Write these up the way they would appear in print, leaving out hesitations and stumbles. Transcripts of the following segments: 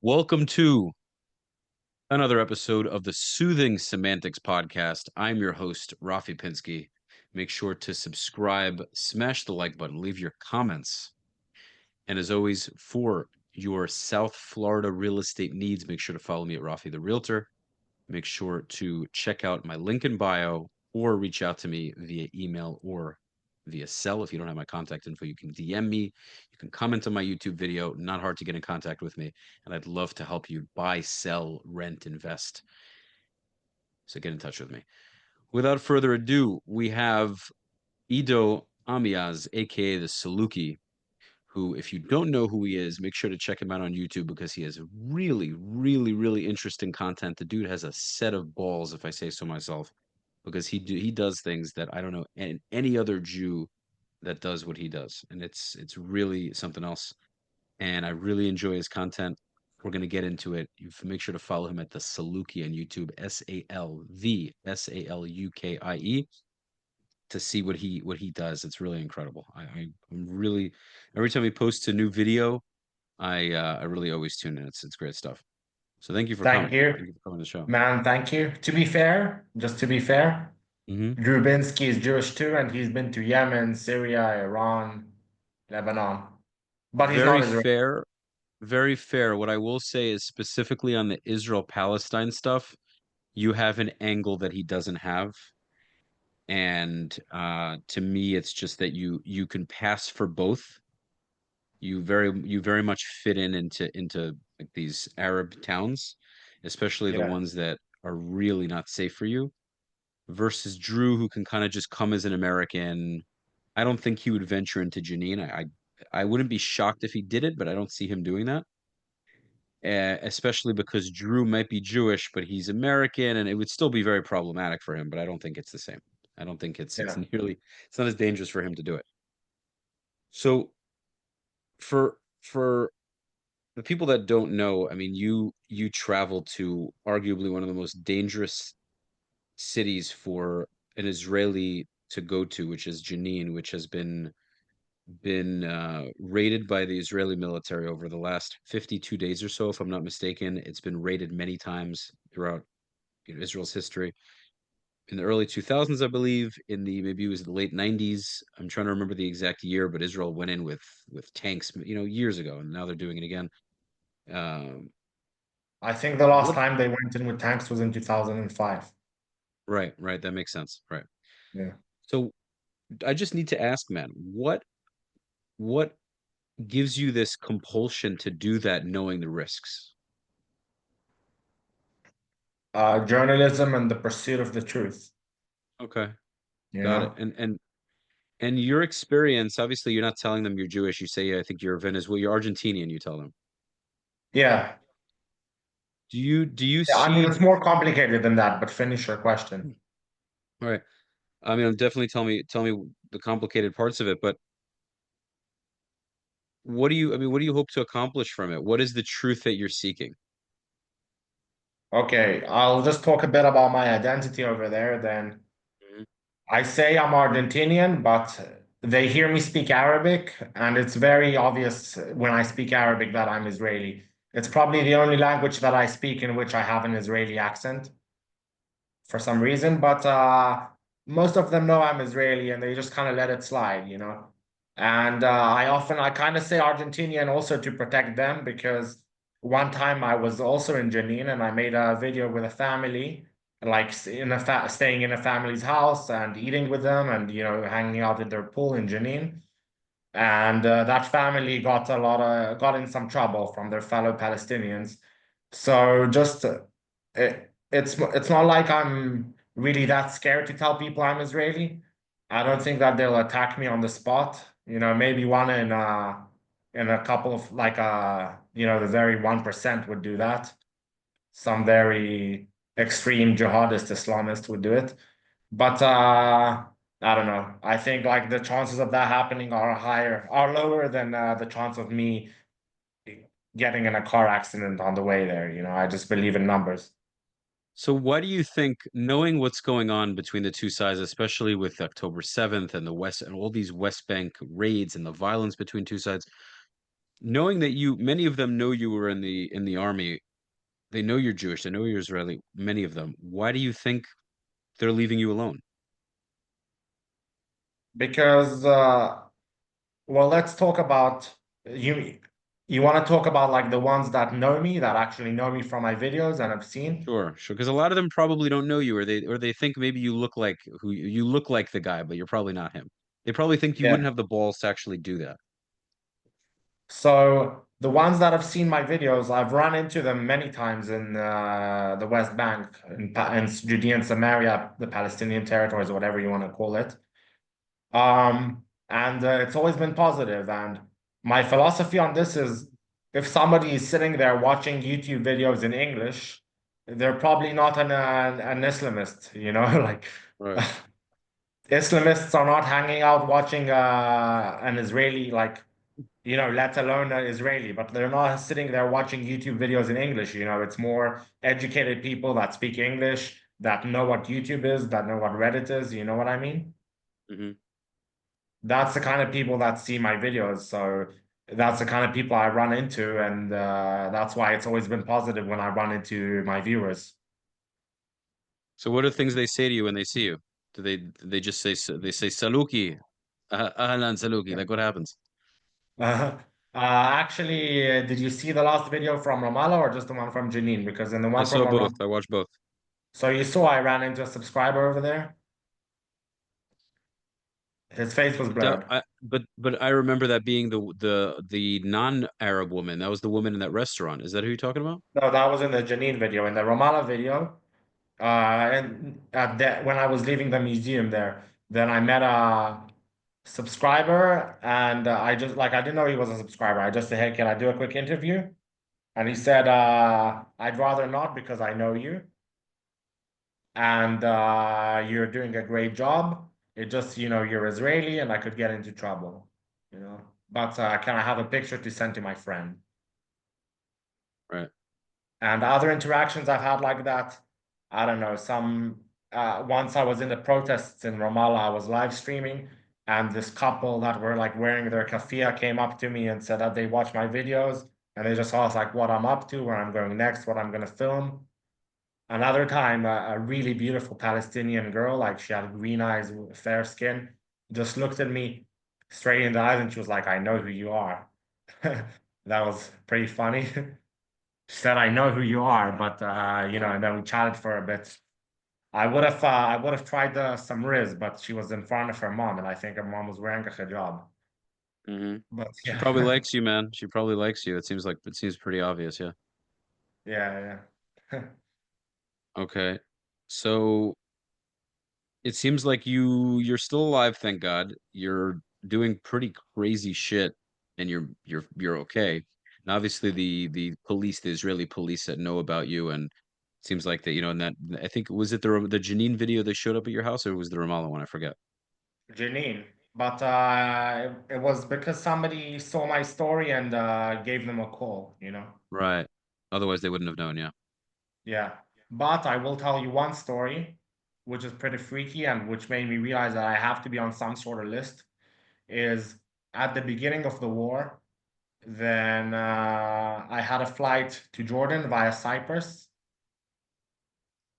Welcome to another episode of the Soothing Semantics podcast. I'm your host, Rafi Pinsky. Make sure to subscribe, smash the like button, leave your comments. And as always, for your South Florida real estate needs, make sure to follow me at Rafi the Realtor. Make sure to check out my link in bio or reach out to me via email or via cell. If you don't have my contact info, you can DM me. You can comment on my YouTube video. Not hard to get in contact with me. And I'd love to help you buy, sell, rent, invest. So get in touch with me. Without further ado, we have Ido Amiaz, aka The Salukie, who, if you don't know who he is, make sure to check him out on YouTube because he has really interesting content. The dude has a set of balls, if I say so myself, because he does things that I don't know any other Jew that does what he does, and it's really something else. And I really enjoy his content. We're gonna get into it. You make sure to follow him at the Salukie on YouTube, SALVSALUKIE, to see what he does. It's really incredible. I'm really every time he posts a new video, I really always tune in. It's great stuff. So thank you for Thank coming. you, Thank you for coming to the show. man. Thank you. To be fair, just to be fair, Hmm. Drubinski is Jewish too, and he's been to Yemen, Syria, Iran, Lebanon, but he's Very not Israeli. fair, very fair. What I will say is specifically on the Israel-Palestine stuff, you have an angle that he doesn't have. And to me, it's just that you can pass for both. You very much fit into like these Arab towns, especially the Yeah, ones that are really not safe for you, versus Drew, who can kind of just come as an American. I don't think he would venture into Jenin. I wouldn't be shocked if he did it, but I don't see him doing that. Especially because Drew might be Jewish, but he's American, and it would still be very problematic for him. But I don't think it's the same. I don't think it's yeah. nearly it's not as dangerous for him to do it. So for the people that don't know, I mean, you travel to arguably one of the most dangerous cities for an Israeli to go to, which is Jenin, which has been raided by the Israeli military over the last 52 days or so, if I'm not mistaken. It's been raided many times throughout Israel's history. In the early 2000s, I believe, in the maybe it was the late 90s. I'm trying to remember the exact year, but Israel went in with tanks, years ago, and now they're doing it again. Um, I think the last what? time they went in with tanks was in 2005. Right, right. That makes sense. Right. Yeah. So I just need to ask, man, what gives you this compulsion to do that, knowing the risks? Journalism and the pursuit of the truth. Okay, You got it. know. And your experience, obviously, you're not telling them you're Jewish. You say, I think you're Venezuelan, you're Argentinian. You tell them. Yeah. Do you Yeah. I mean, see? it's more complicated than that. But finish your question. All right. I mean, definitely tell me the complicated parts of it. But what do you hope to accomplish from it? What is the truth that you're seeking? Okay, I'll just talk a bit about my identity over there. Then Mhm. I say I'm Argentinian, but they hear me speak Arabic, and it's very obvious when I speak Arabic that I'm Israeli. It's probably the only language that I speak in which I have an Israeli accent for some reason, but most of them know I'm Israeli and they just kind of let it slide, you know. And I kind of say Argentinian also to protect them because one time I was also in Jenin and I made a video with a family, like staying in a family's house and eating with them and hanging out at their pool in Jenin. And that family got in some trouble from their fellow Palestinians. So just it's not like I'm really that scared to tell people I'm Israeli. I don't think that they'll attack me on the spot. Maybe one in a couple of the very 1% would do that. Some very extreme jihadist Islamist would do it. But I don't know. I think like the chances of that happening are lower than the chance of me getting in a car accident on the way there. I just believe in numbers. So why do you think, knowing what's going on between the two sides, especially with October 7th and the West and all these West Bank raids and the violence between two sides, knowing that many of them know you were in the army, they know you're Jewish, they know you're Israeli, many of them. Why do you think they're leaving you alone? Because well, let's talk about you. You want to talk about like the ones that know me, that actually know me from my videos and have seen. Sure, sure. Because a lot of them probably don't know you, or they think maybe you look like you look like the guy, but you're probably not him. They probably think you wouldn't Yeah. have the balls to actually do that. So the ones that have seen my videos, I've run into them many times in the West Bank, in Judea and Samaria, the Palestinian territories, or whatever you want to call it. And it's always been positive. And my philosophy on this is, if somebody is sitting there watching YouTube videos in English, they're probably not an Islamist, you know, like Right. Islamists are not hanging out watching an Israeli, like, you know, let alone an Israeli, but they're not sitting there watching YouTube videos in English. You know, it's more educated people that speak English, that know what YouTube is, that know what Reddit is. You know what I mean? Hmm. That's the kind of people that see my videos. So that's the kind of people I run into, and that's why it's always been positive when I run into my viewers. So what are things they say to you when they see you? Do they just say they say Saluki, Ahlan Saluki? Like what happens? Actually, did you see the last video from Ramallah or just the one from Jenin? Because in the I one from saw both. Ramallah, I watched both. so you saw I ran into a subscriber over there. His face was blurred. But I remember that being the non-Arab woman. That was the woman in that restaurant. Is that who you're talking about? No, that was in the Jenin video. In the Ramallah video, and when I was leaving the museum there, then I met a subscriber, and I just like I didn't know he was a subscriber. I just said, "Hey, can I do a quick interview?" And he said, "I'd rather not because I know you, and you're doing a great job. It just, you know, you're Israeli, and I could get into trouble, you know. But can I have a picture to send to my friend?" Right. And other interactions I've had like that, I don't know, once I was in the protests in Ramallah, I was live streaming, and this couple that were like wearing their kafia came up to me and said that they watch my videos, and they just asked like what I'm up to, where I'm going next, what I'm gonna film. Another time, a really beautiful Palestinian girl, like she had green eyes, fair skin, just looked at me straight in the eyes and she was like, "I know who you are." That was pretty funny. She said, "I know who you are," but you know, and then we chatted for a bit. I would have tried some Riz, but she was in front of her mom, and I think her mom was wearing a hijab. Hmm. But She probably yeah, likes you, man. She probably likes you. It seems pretty obvious, yeah. yeah, yeah. Okay. So it seems like you're still alive, thank God. You're doing pretty crazy shit and you're okay. And obviously the Israeli police that know about you and it seems like that, and that I think was it the Jenin video that showed up at your house or was the Ramallah one? I forget. Janine. But it was because somebody saw my story and gave them a call, you know? Right. Otherwise they wouldn't have known, yeah. Yeah. But I will tell you one story, which is pretty freaky and which made me realize that I have to be on some sort of list, is at the beginning of the war, then I had a flight to Jordan via Cyprus.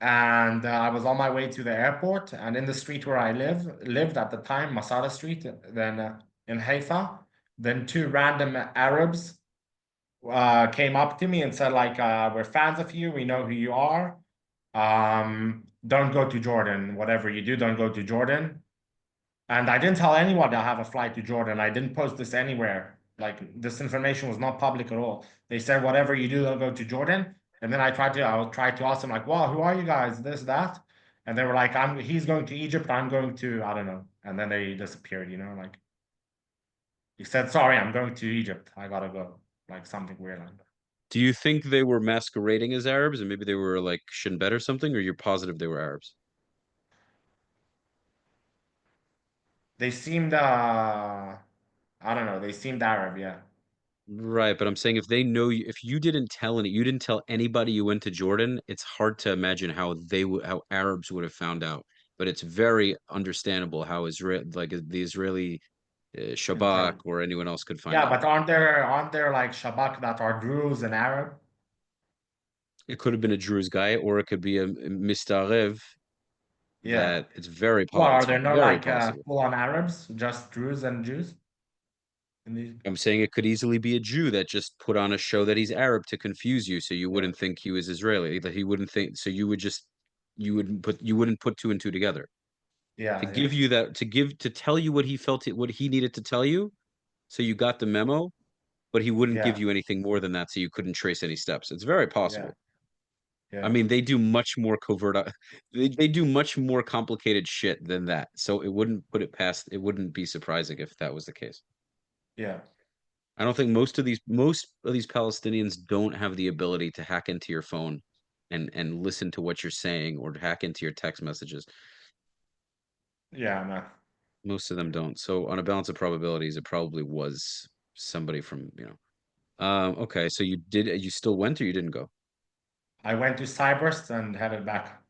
And I was on my way to the airport, and in the street where I lived at the time, Masada Street, then in Haifa, then two random Arabs came up to me and said, like, "We're fans of you. We know who you are. Don't go to Jordan. Whatever you do, don't go to Jordan." And I didn't tell anyone I have a flight to Jordan. I didn't post this anywhere. Like this information was not public at all. They said, "Whatever you do, don't go to Jordan." And then I tried to ask them like, "Wow, who are you guys? This, that." And they were like, he's going to Egypt. I'm going to, I don't know." And then they disappeared, you know, like he said, "Sorry, I'm going to Egypt. I gotta go." Like something weird like that. Do you think they were masquerading as Arabs and maybe they were like Shin Bet or something, or you're positive they were Arabs? They seemed, I don't know, they seemed Arab, yeah. Right, but I'm saying if they know you, if you didn't tell anybody you went to Jordan, it's hard to imagine how Arabs would have found out. But it's very understandable how Israel, like the Israeli. Shabak Okay. or anyone else could find Yeah, out. but aren't there like Shabak that are Druze and Arab? It could have been a Druze guy, or it could be a Mistarev. Yeah. That What are it's there no very like possible. full-on Arabs, just Druze and Jews in these? I'm saying it could easily be a Jew that just put on a show that he's Arab to confuse you, so you Yeah. wouldn't think he was Israeli. That he wouldn't think. So you wouldn't put two and two together. To Yeah, yeah, give you that to tell you what he felt what he needed to tell you, so you got the memo, but he wouldn't give yeah, you anything more than that, so you couldn't trace any steps. It's very yeah, possible. I yeah, mean, they do much more covert. They do much more complicated shit than that. So it wouldn't put it past. It wouldn't be surprising if that was the case. yeah, I don't think most of these Palestinians don't have the ability to hack into your phone and listen to what you're saying or hack into your text messages. yeah, man. Most of them don't. So on a balance of probabilities, it probably was somebody from, you know. Okay, so you still went or you didn't go? I went to Cyprus and headed back.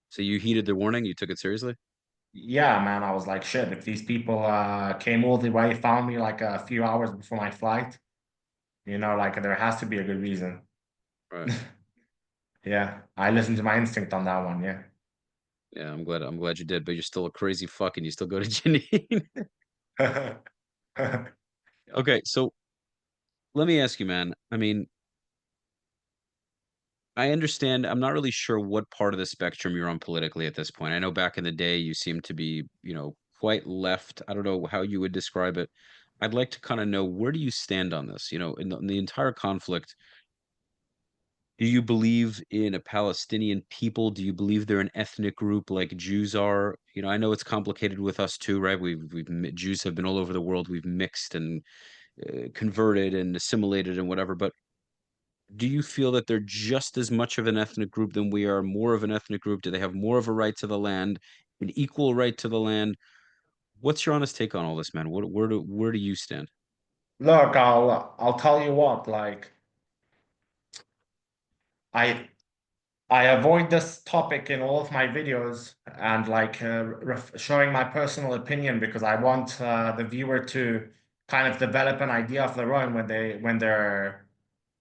So you heeded the warning, you took it seriously? Yeah, man, I was like, shit, if these people came all the way, found me like a few hours before my flight, like there has to be a good reason. Right. Yeah, I listened to my instinct on that one, yeah. Yeah, I'm glad you did, but you're still a crazy fuck and you still go to Jenin. Okay, so let me ask you, man. I mean, I understand. I'm not really sure what part of the spectrum you're on politically at this point. I know back in the day you seemed to be, quite left. I don't know how you would describe it. I'd like to kind of know where do you stand on this? In the entire conflict, do you believe in a Palestinian people? Do you believe they're an ethnic group like Jews are? I know it's complicated with us too, right? Jews have been all over the world. We've mixed and converted and assimilated and whatever. But do you feel that they're just as much of an ethnic group than we are, more of an ethnic group? Do they have more of a right to the land, an equal right to the land? What's your honest take on all this, man? Where do you stand? Look, I'll tell you what, like I I avoid this topic in all of my videos and like showing my personal opinion because I want the viewer to kind of develop an idea of their own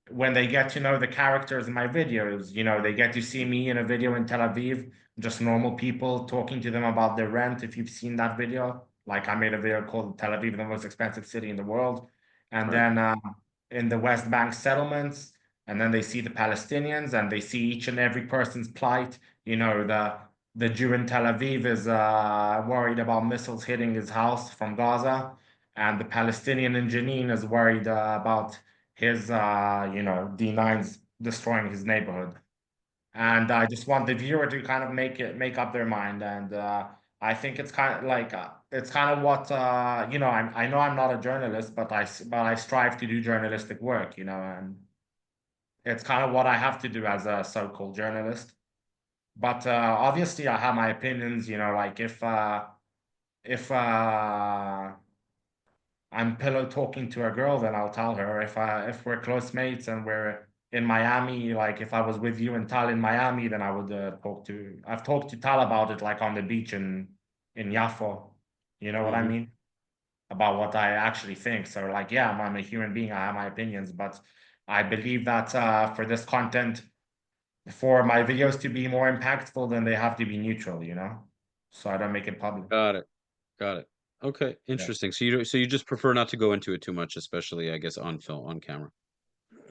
when they get to know the characters in my videos. They get to see me in a video in Tel Aviv, just normal people talking to them about their rent. If you've seen that video, like I made a video called Tel Aviv, the most expensive city in the world. And Right, then in the West Bank settlements, and then they see the Palestinians and they see each and every person's plight. The Jew in Tel Aviv is worried about missiles hitting his house from Gaza, and the Palestinian in Jenin is worried about his D9's destroying his neighborhood. And I just want the viewer to kind of make up their mind. And I think it's kind of like it's kind of what I know I'm not a journalist, but I strive to do journalistic work, and it's kind of what I have to do as a so-called journalist. But obviously I have my opinions, like if I'm pillow talking to a girl, then I'll tell her. If we're close mates and we're in Miami, like if I was with you and Tal in Miami, then I would I've talked to Tal about it, like on the beach in Yafo. You know what I hmm mean? About what I actually think. So like, yeah, I'm a human being. I have my opinions, but I believe that for this content, for my videos to be more impactful, then they have to be neutral, so I don't make it public. got it, got it. Okay, Yeah. interesting. So you just prefer not to go into it too much, especially I guess on film, on camera.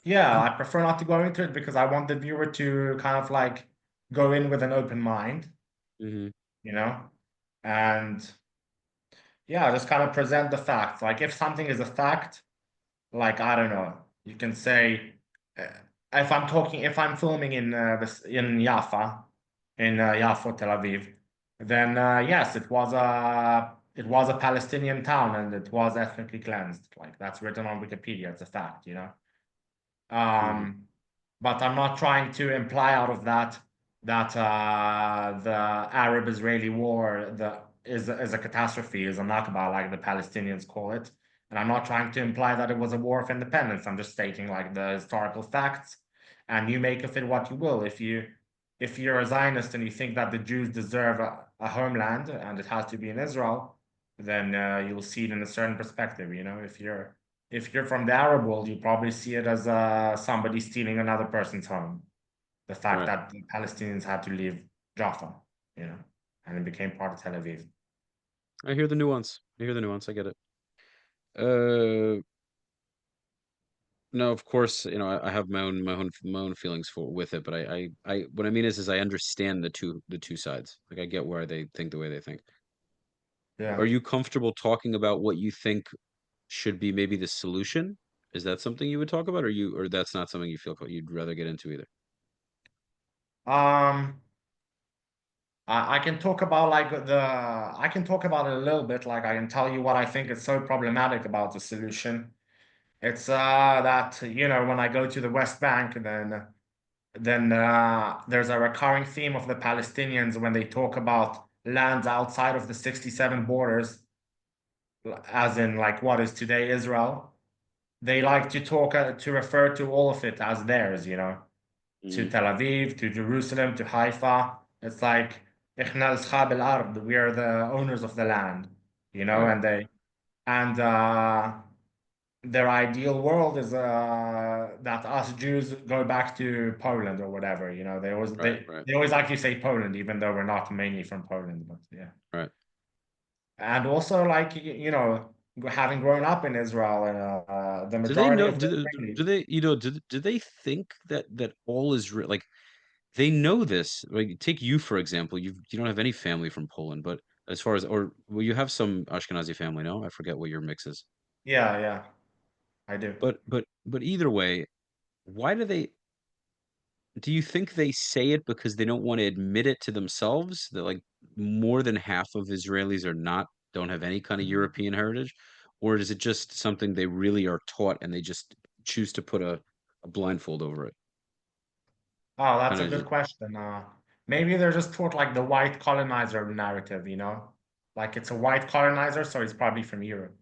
Yeah, I prefer not to go into it because I want the viewer to kind of like go in with an open mind, hmm you know, and yeah, just kind of present the facts. Like if something is a fact, like I don't know, you can say uh, if I'm filming in in Jaffa, in Yafo, Tel Aviv, then yes, it was a Palestinian town and it was ethnically cleansed. Like that's written on Wikipedia. It's a fact. hmm Um, but I'm not trying to imply out of that the Arab-Israeli war is a catastrophe, is a Nakba, like the Palestinians call it. And I'm not trying to imply that it was a war of independence. I'm just stating like the historical facts, and you make of it what you will. If you're a Zionist and you think that the Jews deserve a homeland and it has to be in Israel, then you'll see it in a certain perspective. You know, if you're from the Arab world, you probably see it as somebody stealing another person's home. The fact Right. that the Palestinians had to leave Jaffa, you know, and it became part of Tel Aviv. I hear the nuance. I hear the nuance. I get it. Uh, no, of course, I have my own feelings for with it, but what I mean is I understand the two sides. Like I get why they think the way they think. Yeah. Are you comfortable talking about what you think should be maybe the solution? Is that something you would talk about, or that's not something you feel you'd rather get into either? Um, I can talk about I can talk about it a little bit. Like I can tell you what I think is so problematic about the solution. It's that you know when I go to the West Bank, then there's a recurring theme of the Palestinians when they talk about lands outside of the 67 borders, as in like what is today Israel. They like to talk to refer to all of it as theirs, you know, to Hmm. Tel Aviv, to Jerusalem, to Haifa. It's like إحنا أصحاب الأرض. We are the owners of the land, you know, Right, and their ideal world is that us Jews go back to Poland or whatever, you know. They always right, they, right, they always like to say Poland, even though we're not mainly from Poland, but yeah. right. And also like you know, having grown up in Israel and the Do they majority know? of the Do Israelis. they? Do they think that all is like they know this? Like, take you for example. You don't have any family from Poland, but as far as or well, you have some Ashkenazi family. No, I forget what your mix is. Yeah, yeah, I do. But either way, why do you think they say it because they don't want to admit it to themselves that like more than half of Israelis don't have any kind of European heritage, or is it just something they really are taught and they just choose to put a blindfold over it? Oh, that's Kind a of good just question. Maybe they're just taught like the white colonizer narrative, you know? Like it's a white colonizer, so he's probably from Europe.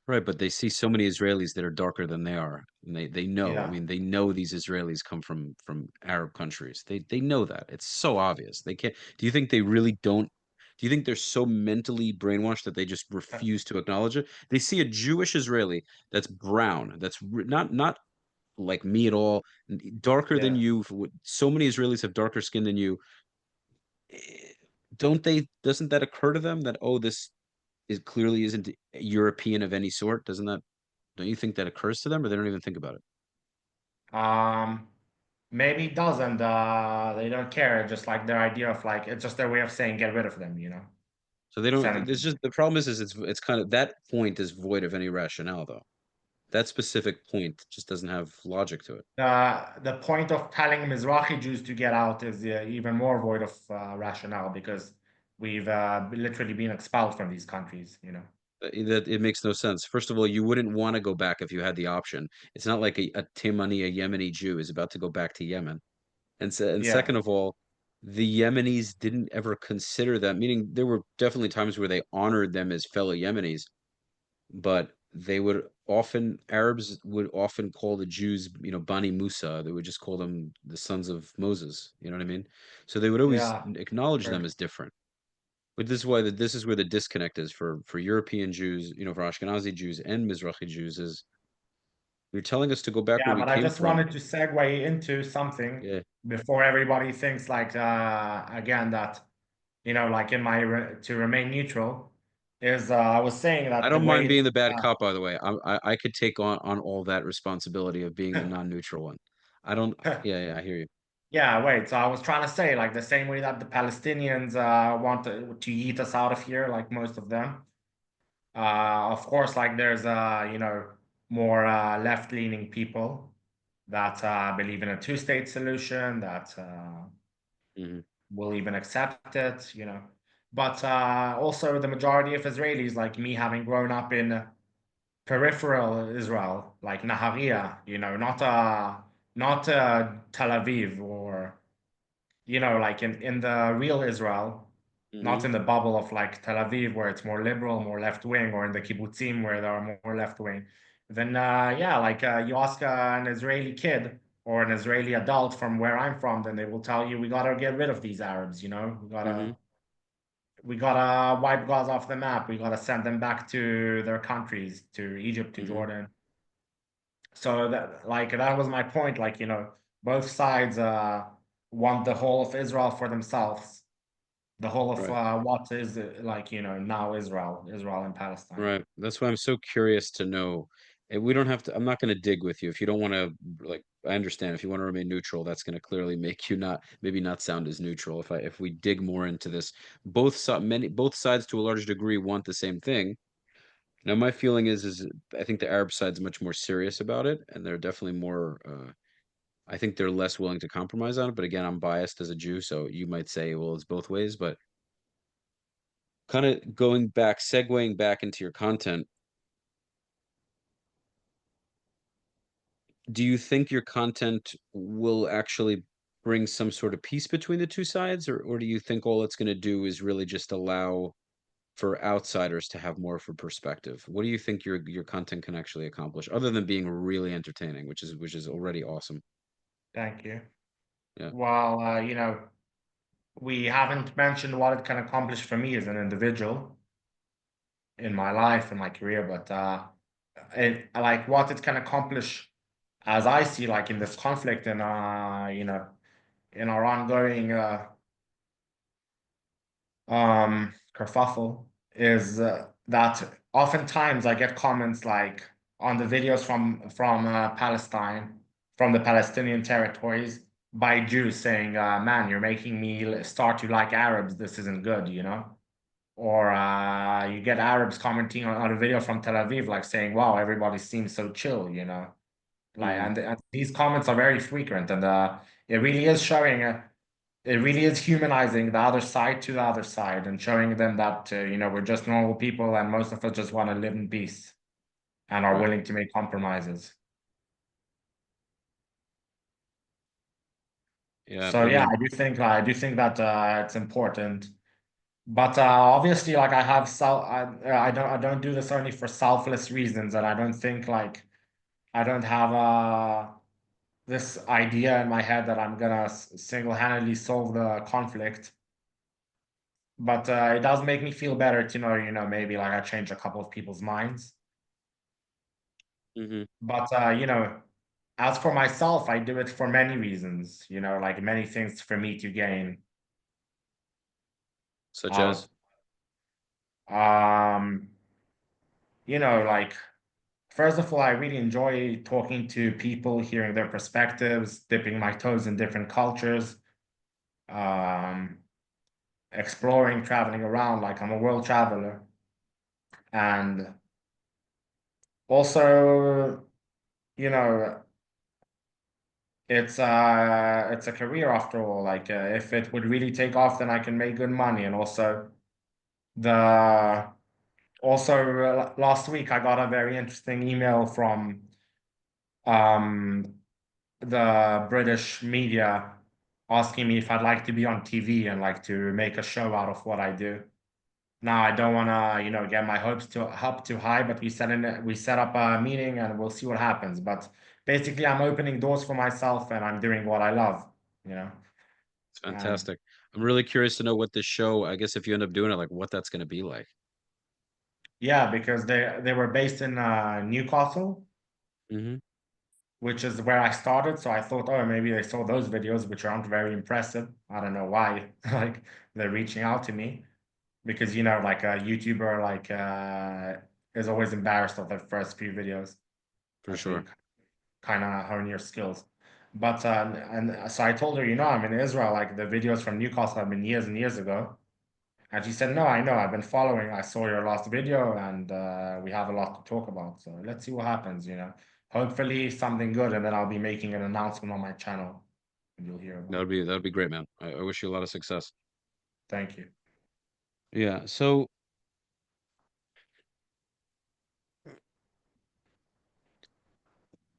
right, but they see so many Israelis that are darker than they are, and they know. I Yeah. mean, they know these Israelis come from Arab countries. They know that. It's so obvious. They can't. Do you think they really don't? Do you think they're so mentally brainwashed that they just refuse to acknowledge it? They see a Jewish Israeli that's brown, that's not like me at all, darker than Yeah. you. So many Israelis have darker skin than you. Eh, Don't they? Doesn't that occur to them that oh, this is clearly isn't European of any sort? Doesn't that? Don't you think that occurs to them, or they don't even think about it? Um, Maybe it doesn't. They don't care. Just like their idea of like it's just their way of saying get rid of them, you know? So they don't. Send them It's to just the problem is it's kind of that point is void of any rationale, though. That specific point just doesn't have logic to it. the point of telling Mizrahi Jews to get out is even more void of rationale because we've literally been expelled from these countries, you know? That it makes no sense. First of all, you wouldn't want to go back if you had the option. It's not like a Timani, a Yemeni Jew, is about to go back to Yemen. And Yeah. second of all, the Yemenis didn't ever consider that. Meaning, there were definitely times where they honored them as fellow Yemenis, but Arabs would often call the Jews, Bani Musa. They would just call them the sons of Moses. You know what I mean? So they would always Yeah. acknowledge them Sure. as different. But this is where the disconnect is for European Jews, for Ashkenazi Jews and Mizrahi Jews is you're telling us to go back where Yeah, we but I came just from. wanted to segue into something Yeah. before everybody thinks like again that you know like in my to remain neutral is I was saying I that the don't mind way being the bad uh, cop, by the way. I could take on all that responsibility of being the non-neutral one. I don't. Yeah, yeah, I hear you. yeah, wait, so I was trying to say like the same way that the Palestinians want to eat us out of here, like most of them. Of course, like there's you know more left-leaning people that believe in a two-state solution that Hmm. will even accept it, you know. But also the majority of Israelis, like me, having grown up in peripheral Israel, like Nahariya, you know, not Tel Aviv or you know, like in the real Israel, not Hmm. in the bubble of like Tel Aviv where it's more liberal, more left wing, or in the kibbutzim where there are more left wing. Then yeah, like you ask an Israeli kid or an Israeli adult from where I'm from, then they will tell you we gotta get rid of these Arabs. You know, we gotta Hmm. we gotta wipe Gaza off the map. We gotta send them back to their countries, to Egypt, to Hmm. Jordan. So that like that was my point. Like, both sides want the whole of Israel for themselves. The whole of Right. what is like, now Israel and Palestine. Right. That's why I'm so curious to know. We don't have to, I'm not going to dig with you. If you don't want to, like, I understand if you want to remain neutral, that's going to clearly make you not, maybe not sound as neutral. If we dig more into this, both sides to a large degree want the same thing. Now, my feeling is I think the Arab side's much more serious about it, and they're definitely more, I think they're less willing to compromise on it. But again, I'm biased as a Jew, so you might say, well, it's both ways. But kind of going back, segueing back into your content, do you think your content will actually bring some sort of peace between the two sides, or do you think all it's going to do is really just allow for outsiders to have more of a perspective? What do you think your content can actually accomplish, other than being really entertaining, which is already awesome? Thank you. Yeah. Well, we haven't mentioned what it can accomplish for me as an individual in my life and my career, but like what it can accomplish as I see, like in this conflict and in our ongoing kerfuffle, is that oftentimes I get comments like on the videos from Palestine, from the Palestinian territories, by Jews saying, "Man, you're making me start to like Arabs. This isn't good," Or you get Arabs commenting on a video from Tel Aviv, like saying, "Wow, everybody seems so chill." Like, Hmm. and these comments are very frequent, and it really is showing. It really is humanizing the other side to the other side and showing them that we're just normal people and most of us just want to live in peace and are Right. willing to make compromises. Yeah. So I yeah, mean, I do think that it's important. But obviously, like I don't do this only for selfless reasons, and I don't think like I don't have this idea in my head that I'm gonna single-handedly solve the conflict. But it does make me feel better to know, maybe like I changed a couple of people's minds. hmm, But as for myself, I do it for many reasons, like many things for me to gain such out as. of. Like first of all, I really enjoy talking to people, hearing their perspectives, dipping my toes in different cultures, um, exploring, traveling around. Like I'm a world traveler, and also, you know, it's a career after all. Like if it would really take off, then I can make good money. And the last week I got a very interesting email from um the British media asking me if I'd like to be on TV and like to make a show out of what I do. Now I don't want to, get my hopes to up too high, but we set up a meeting and we'll see what happens. But basically, I'm opening doors for myself and I'm doing what I love, you know. It's And fantastic. I'm really curious to know what this show, I guess if you end up doing it, like what that's going to be like. yeah, because they were based in Newcastle, Hmm. which is where I started. So I thought, oh, maybe they saw those videos, which aren't very impressive. I don't know why, like they're reaching out to me because like a YouTuber like is always embarrassed of their first few videos For until you sure. kind of hone your skills. But and so I told her, I'm in Israel. Like the videos from Newcastle have been years and years ago. And she said, "No, I know. I've been following. I saw your last video, and we have a lot to talk about. So let's see what happens. Hopefully something good, and then I'll be making an announcement on my channel, and you'll hear about it. That would be great, man. I wish you a lot of success. Thank you. Yeah. So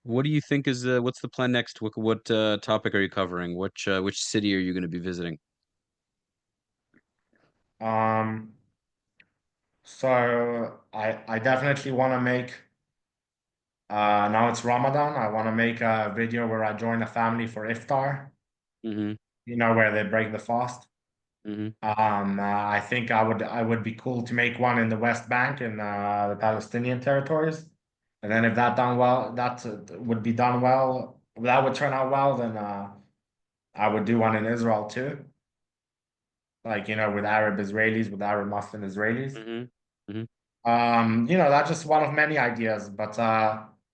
what do you think is what's the plan next? What topic are you covering? Which city are you going to be visiting? Um, so I definitely want to make. Now it's Ramadan. I want to make a video where I join a family for iftar. Hmm. Where they break the fast. Hmm. I think I would be cool to make one in the West Bank in the Palestinian territories, and then if that done well, that would be done well. That would turn out well. Then I would do one in Israel too, like with Arab Israelis, with Arab Muslim Israelis. Hmm. Hmm. That's just one of many ideas, but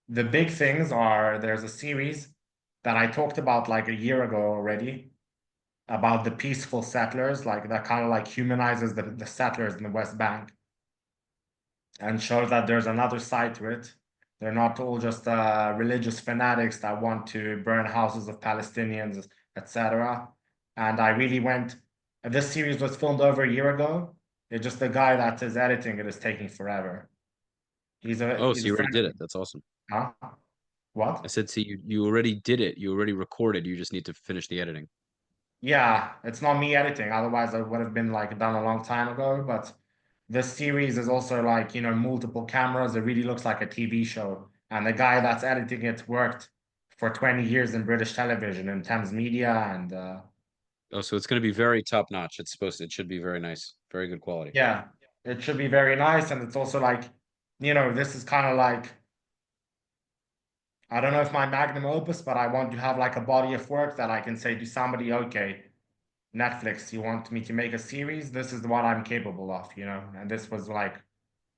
the big things are there's a series that I talked about like a year ago already about the peaceful settlers, like that kind of like humanizes the settlers in the West Bank and shows that there's another side to it. They're not all just religious fanatics that want to burn houses of Palestinians, etc. And I really went. This series was filmed over a year ago. It's just the guy that is editing it is taking forever. He's a Oh, he's so a you already friend did of it. mine. That's awesome. Huh? I What? said, see, you already did it. You already recorded. You just need to finish the editing. Yeah, it's not me editing. Otherwise, it would have been like done a long time ago. But this series is also like, multiple cameras. It really looks like a TV show. And the guy that's editing it worked for 20 years in British television in Thames Media. And Oh, so it's going to be very top notch. It should be very nice, very good quality. yeah, it should be very nice. And it's also like, this is kind of like, I don't know if my magnum opus, but I want to have like a body of work that I can say to somebody, okay, Netflix, you want me to make a series? This is what I'm capable of, And this was like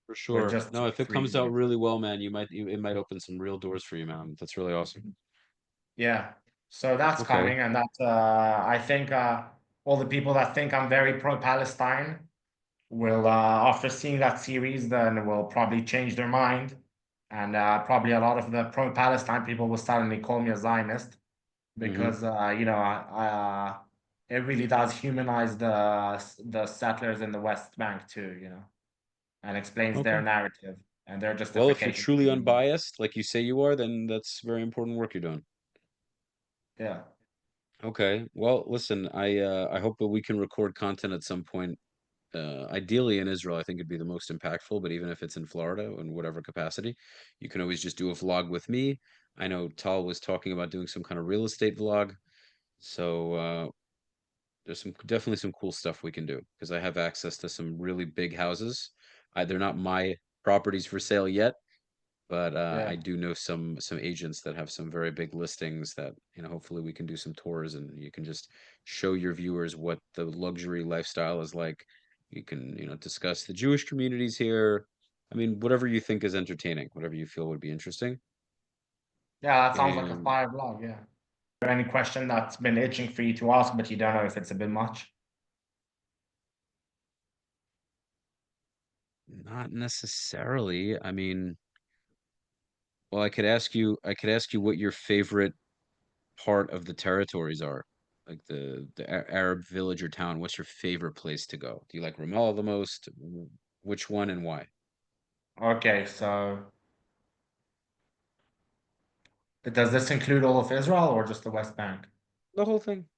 For with sure. just two No, or if it three comes out videos. really well, man, it might open some real doors for you, man. That's really awesome. Yeah. So that's Okay. coming, and that I think all the people that think I'm very pro-Palestine will, after seeing that series, then will probably change their mind, and probably a lot of the pro-Palestine people will suddenly call me a Zionist Hmm. because it really does humanize the settlers in the West Bank too, and explains their Okay. narrative and their Well, if you're justification for truly being there. unbiased, like you say you are, then that's very important work you're doing. Yeah. Okay. Well, listen, I hope that we can record content at some point. Ideally in Israel, I think it'd be the most impactful, but even if it's in Florida in whatever capacity, you can always just do a vlog with me. I know Tal was talking about doing some kind of real estate vlog. So there's definitely some cool stuff we can do because I have access to some really big houses. They're not my properties for sale yet, but Yeah. I do know some agents that have some very big listings that hopefully we can do some tours and you can just show your viewers what the luxury lifestyle is like. You can discuss the Jewish communities here. I mean, whatever you think is entertaining, whatever you feel would be interesting. Yeah, that sounds like a And fire blog. Yeah. Any question that's been itching for you to ask, but you don't know if it's a bit much? not necessarily. I mean, well, I could ask you what your favorite part of the territories are, like the Arab village or town. What's your favorite place to go? Do you like Ramallah the most? Which one and why? Okay, so does this include all of Israel or just the West Bank? The whole thing.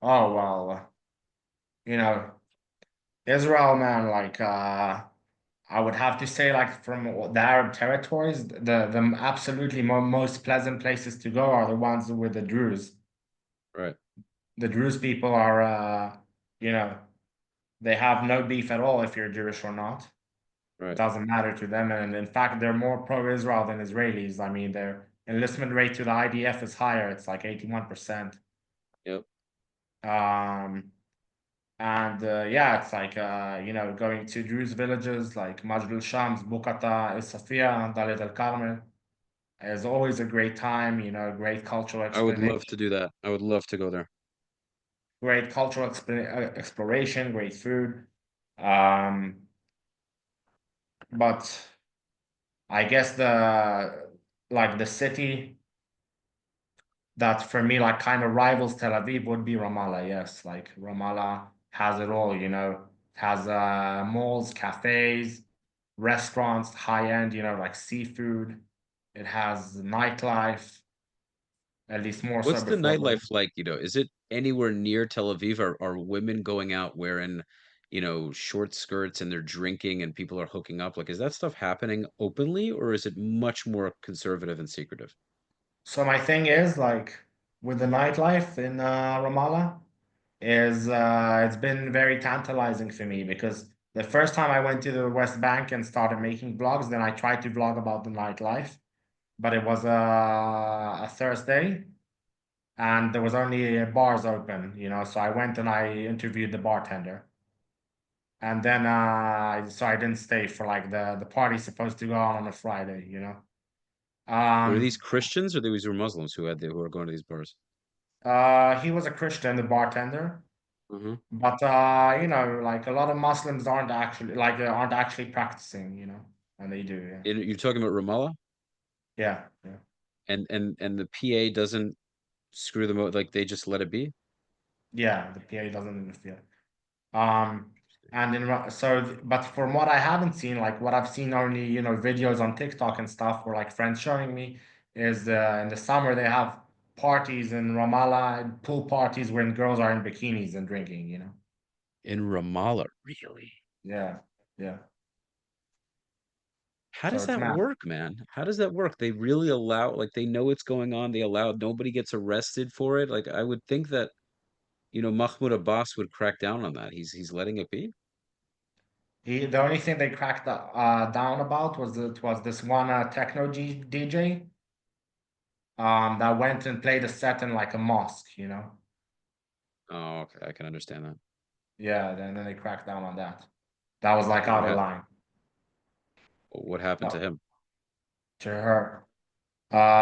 Oh, well, you know, Israel, man, like, I would have to say, like, from the Arab territories, the absolutely most pleasant places to go are the ones with the Druze. Right, The Druze people are, you know, they have no beef at all if you're Jewish or not. It right. doesn't matter to them. And in fact, they're more pro-Israel than Israelis. I mean, their enlistment rate to the IDF is higher. It's like 81%. Yep. Um, and yeah, it's like, going to Druze villages like Majd al-Shams, Bukata, Isafia, Dalit al-Karmel is always a great time, great cultural I would love explanation, to do that. I would love to go there. great cultural exploration, great food. Um, but I guess the city that for me like kind of rivals Tel Aviv would be Ramallah. Yes, like Ramallah has it all, It has malls, cafes, restaurants, high end, like seafood. It has nightlife, at least more so What's the before the nightlife like, Is it anywhere near Tel Aviv? Are women going out wearing, short skirts and they're drinking and people are hooking up? Like, is that stuff happening openly or is it much more conservative and secretive? So my thing is like with the nightlife in Ramallah, is it's been very tantalizing for me because the first time I went to the West Bank and started making vlogs, then I tried to vlog about the nightlife, but it was a Thursday and there was only bars open, so I went and I interviewed the bartender. And then so I didn't stay for like the party's supposed to go on a Friday. Were these Um, Christians or these were Muslims who were going to these bars? he was a Christian, the bartender. Hmm. But like a lot of Muslims aren't actually practicing, and they do, yeah. You're talking about Ramallah, Yeah, yeah. and the PA doesn't screw them out, like they just let it be. Yeah, the PA doesn't interfere. Um, and but from what I haven't seen, like what I've seen only, videos on TikTok and stuff, or like friends showing me, is in the summer they have parties in Ramallah, pool parties when girls are in bikinis and drinking. In Ramallah, really? Yeah, yeah. How So does it's that mad. work, man? How does that work? They really allow, like, they know what's going on. They allow, nobody gets arrested for it. Like, I would think that, Mahmoud Abbas would crack down on that. He's letting it be. The only thing they cracked down about was this one techno DJ that went and played a set in like a mosque. Oh, okay. I can understand that. Yeah, then they cracked down on that. That was like What out of ha line. what happened to Oh, him? to her.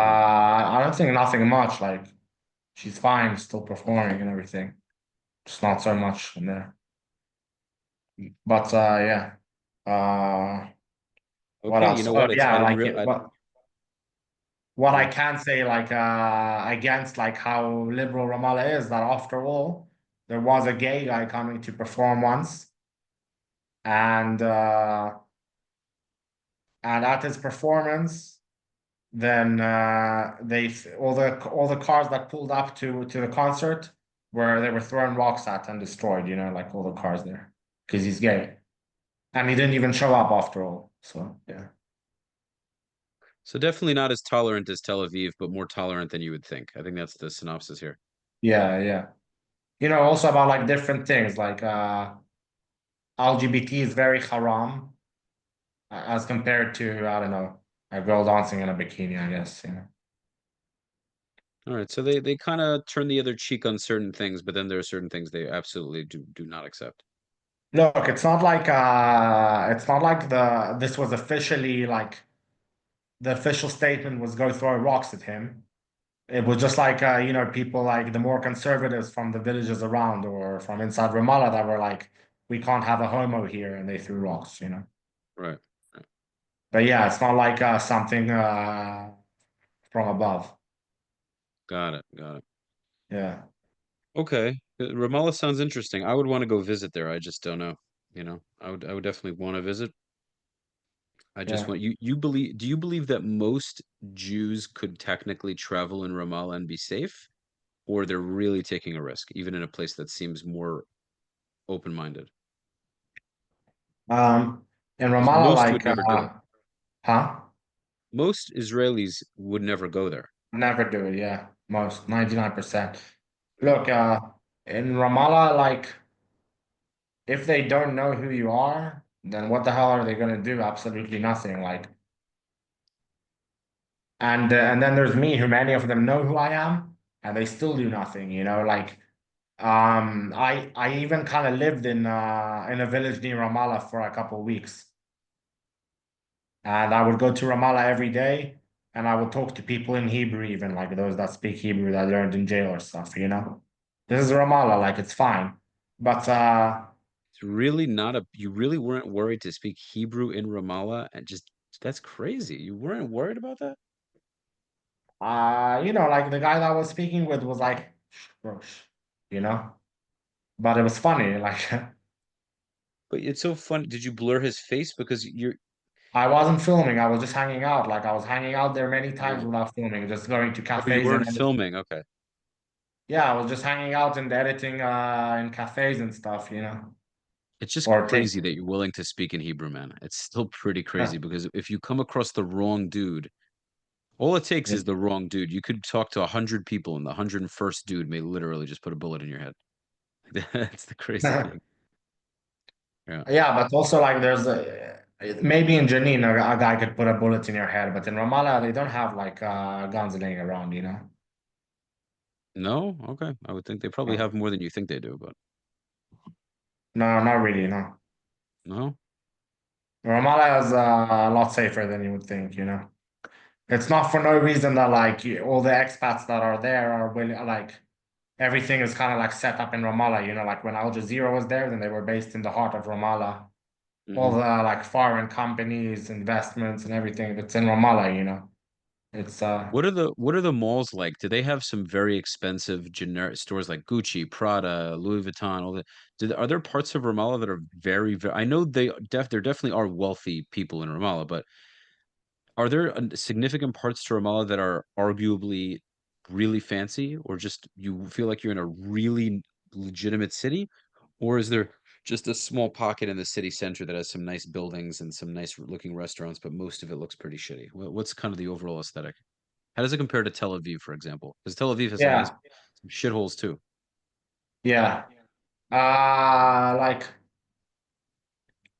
Hmm. I don't think nothing much. Like she's fine, still performing and everything. Just not so much in there. But yeah. Uh, what Okay, you else? know Oh what? It's I yeah, didn't like real I what I yeah. can say like against like how liberal Ramallah is that after all there was a gay guy coming to perform once and at his performance then they all the cars that pulled up to the concert where they were throwing rocks at and destroyed, like all the cars there because he's gay and he didn't even show up after all, so yeah. So definitely not as tolerant as Tel Aviv, but more tolerant than you would think. I think that's the synopsis here. Yeah, yeah. Also about like different things like LGBT is very haram as compared to, I don't know, a girl dancing in a bikini, I guess. All right, so they kind of turn the other cheek on certain things, but then there are certain things they absolutely do not accept. Look, it's not like this was officially like the official statement was go throw rocks at him. It was just like people like the more conservatives from the villages around or from inside Ramallah that were like, we can't have a homo here, and they threw rocks. Right. Right. But yeah, it's not like something from above. Got it. Got it. Yeah, Okay. Ramallah sounds interesting. I would want to go visit there. I just don't know. I would definitely want to visit. I just yeah. want do you believe that most Jews could technically travel in Ramallah and be safe? Or they're really taking a risk, even in a place that seems more open-minded? In Because Ramallah, most would like, never do it. huh? Most Israelis would never go there. Never do it, yeah. Most 99%. Look, in Ramallah, like if they don't know who you are, then what the hell are they gonna do? Absolutely nothing. Like, and then there's me, who many of them know who I am, and they still do nothing. Like, I even kind of lived in a village near Ramallah for a couple of weeks. And I would go to Ramallah every day and I would talk to people in Hebrew, even like those that speak Hebrew that learned in jail or stuff. This is Ramallah, like it's fine. But It's really not a you really weren't worried to speak Hebrew in Ramallah, and just that's crazy. You weren't worried about that? like the guy that I was speaking with was like, "Shh," you know, but it was funny. Like But it's so funny. Did you blur his face because you're I wasn't filming, I was just hanging out. Like I was hanging out there many times oh, without filming, just going to oh, you cafes and weren't editing. filming. Okay. Yeah, I was just hanging out and editing in cafes and stuff. It's just Or take crazy that you're willing to speak in Hebrew, man. It's still pretty crazy because if you come across the wrong dude, all it takes yeah. is the wrong dude. You could talk to 100 people, and the 101st dude may literally just put a bullet in your head. That's the crazy thing. Yeah. Yeah, but also like there's a maybe in Jenin a guy could put a bullet in your head, but in Ramallah they don't have like guns laying around, you know? No? Okay. I would think they probably No, have more than you think they do, but no, not really, no. no. Ramallah is a lot safer than you would think, you know? It's not for no reason that like all the expats that are there are willing, like everything is kind of like set up in Ramallah, you know, like when Al Jazeera was there, then they were based in the heart of Ramallah. All Hmm. the like foreign companies, investments, and everything that's in Ramallah, you know. It's What are the malls like? Do they have some very expensive generic stores like Gucci, Prada, Louis Vuitton, all that? Are there parts of Ramallah that are very, very, I know there definitely are wealthy people in Ramallah, but are there significant parts to Ramallah that are arguably really fancy, or just you feel like you're in a really legitimate city? Or is there just a small pocket in the city center that has some nice buildings and some nice looking restaurants, but most of it looks pretty shitty? What's kind of the overall aesthetic? How does it compare to Tel Aviv, for example? Because Tel Aviv has yeah, some shitholes too. yeah. Like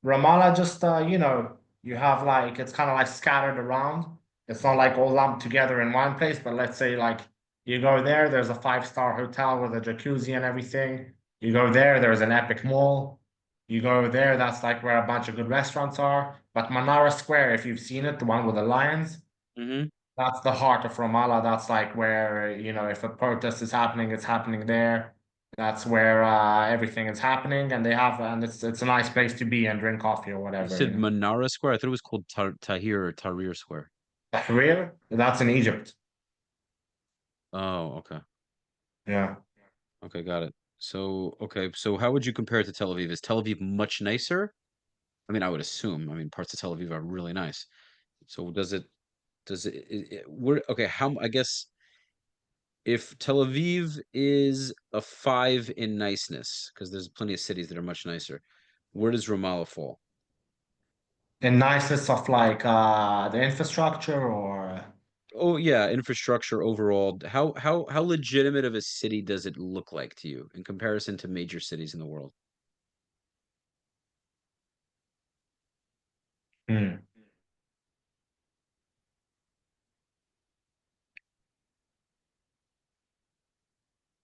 Ramallah, just you know, you have like it's kind of like scattered around. It's not like all lumped together in one place, but let's say like you go there, there's a five-star hotel with a jacuzzi and everything. You go there, there's an epic mall. You go there, that's like where a bunch of good restaurants are. But Manara Square, if you've seen it, the one with the lions, Hmm. that's the heart of Ramallah. That's like where, you know, if a protest is happening, it's happening there. That's where everything is happening, and it's a nice place to be and drink coffee or You whatever, you said know. Manara Square. I thought it was called Tahrir or Tahrir Square. Tahrir, that's in Egypt. Oh, okay. Yeah. Okay, got it. So, okay, so how would you compare it to Tel Aviv? Is Tel Aviv much nicer? I mean, I would assume. I mean, parts of Tel Aviv are really nice. So where, okay, I guess if Tel Aviv is a five in niceness, because there's plenty of cities that are much nicer, where does Ramallah fall? In niceness of like the infrastructure or Oh yeah, infrastructure overall. How legitimate of a city does it look like to you in comparison to major cities in the world? hmm.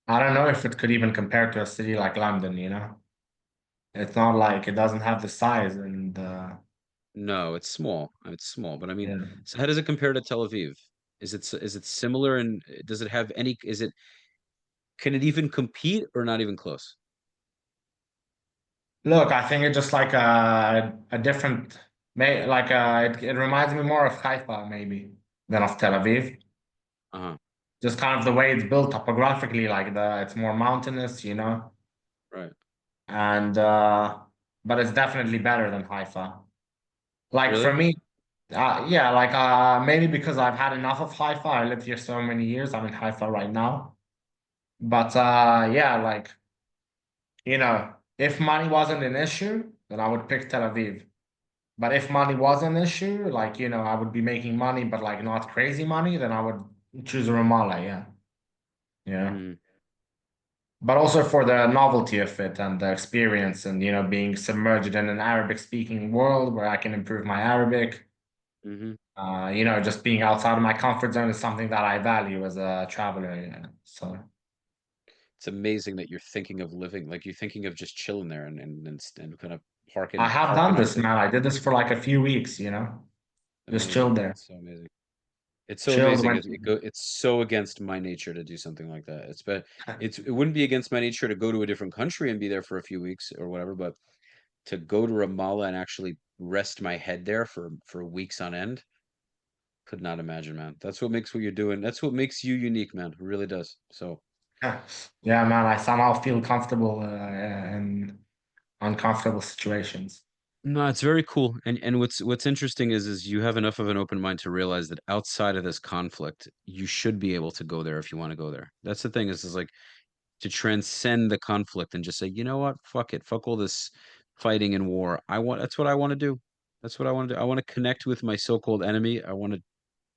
I don't know if it could even compare to a city like London, you know. It's not like it doesn't have the size and No, it's small. It's small, but I mean, yeah. so how does it compare to Tel Aviv? Is it similar and does it have any, can it even compete or not even close? Look, I think it's just like a different, may like it reminds me more of Haifa maybe than of Tel Aviv. Uh-huh. Just kind of the way it's built topographically, like it's more mountainous, you know, Right. and but it's definitely better than Haifa. Like for Really? me, yeah, like maybe because I've had enough of Haifa. I lived here so many years. I'm in Haifa right now, but yeah, like you know, if money wasn't an issue, then I would pick Tel Aviv. But if money was an issue, like, you know, I would be making money, but like not crazy money, then I would choose Ramallah, yeah. Yeah. Mm, But also for the novelty of it and the experience and, you know, being submerged in an Arabic speaking world where I can improve my Arabic. hmm. You know, just being outside of my comfort zone is something that I value as a traveler. Yeah. So It's amazing that you're thinking of living, like you're thinking of just chilling there and kind of I have parking done up this, to man. I did this for like a few weeks, you know, just chilled amazing. there, It's so amazing. It's so chilled, amazing. went. It's so against my nature to do something like that. It wouldn't be against my nature to go to a different country and be there for a few weeks or whatever, but to go to Ramallah and actually rest my head there for weeks on end, could not imagine, man. That's what makes what you're doing. That's what makes you unique, man. It really does. So, Yeah, man, I somehow feel comfortable in uncomfortable situations. no, it's very cool. And what's interesting is you have enough of an open mind to realize that outside of this conflict, you should be able to go there if you want to go there. That's the thing is like to transcend the conflict and just say, you know what, fuck it, fuck all this fighting and war. That's what I want to do. That's what I want to do. I want to connect with my so-called enemy. I want to,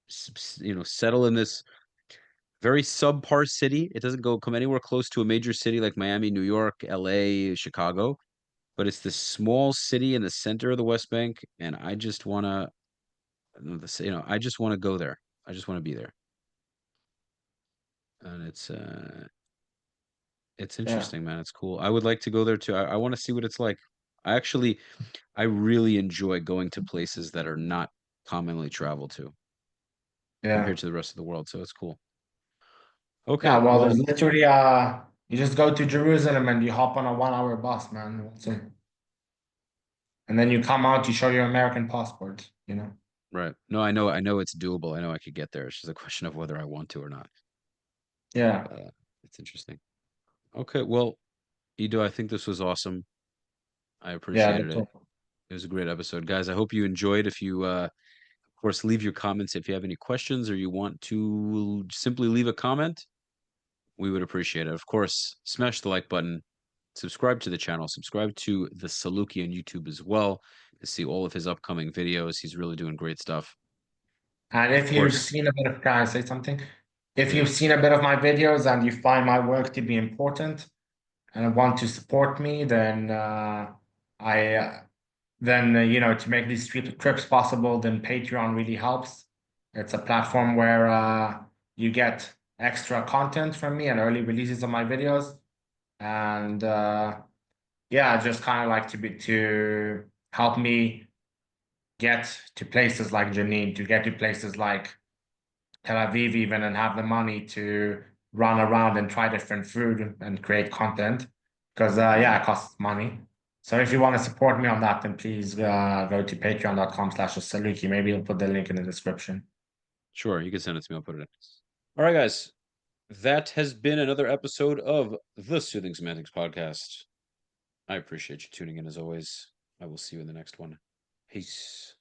settle in this very subpar city. It doesn't come anywhere close to a major city like Miami, New York, LA, Chicago, but it's this small city in the center of the West Bank, and I just wanna, I just wanna go there. I just wanna be there. And it's Yeah. interesting, man. It's cool. I would like to go there too. I want to see what it's like. I actually, I really enjoy going to places that are not commonly traveled to Yeah. compared to the rest of the world. So it's cool. Okay, Yeah, well, well, there's literally you just go to Jerusalem and you hop on a 1 hour bus, man. That's it. And then you come out, you show your American passport, you know? right. No, I know it's doable. I know I could get there. It's just a question of whether I want to or not. Yeah. Uh, it's interesting. Okay, well, Ido, I think this was awesome. I Yeah, appreciated that's it. all. It was a great episode, guys. I hope you enjoyed. If you, of course, leave your comments if you have any questions or you want to simply leave a comment. We would appreciate it. Of course, smash the like button, subscribe to the channel, subscribe to The Salukie on YouTube as well to see all of his upcoming videos. He's really doing great stuff. And Of if you've course, seen a bit of, can I say something? If yeah, you've seen a bit of my videos and you find my work to be important and want to support me, then I you know, to make these trips possible, then Patreon really helps. It's a platform where you get extra content from me and early releases of my videos, and yeah, just kind of like to help me get to places like Jenin, to get to places like Tel Aviv even, and have the money to run around and try different food and create content because yeah, hmm, it costs money. So if you want to support me on that, then please go to patreon.com/Salukie. Maybe I'll put the link in the description. sure, you can send it to me. I'll put it in. All right, guys, that has been another episode of the Soothing Semantics podcast. I appreciate you tuning in as always. I will see you in the next one. Peace.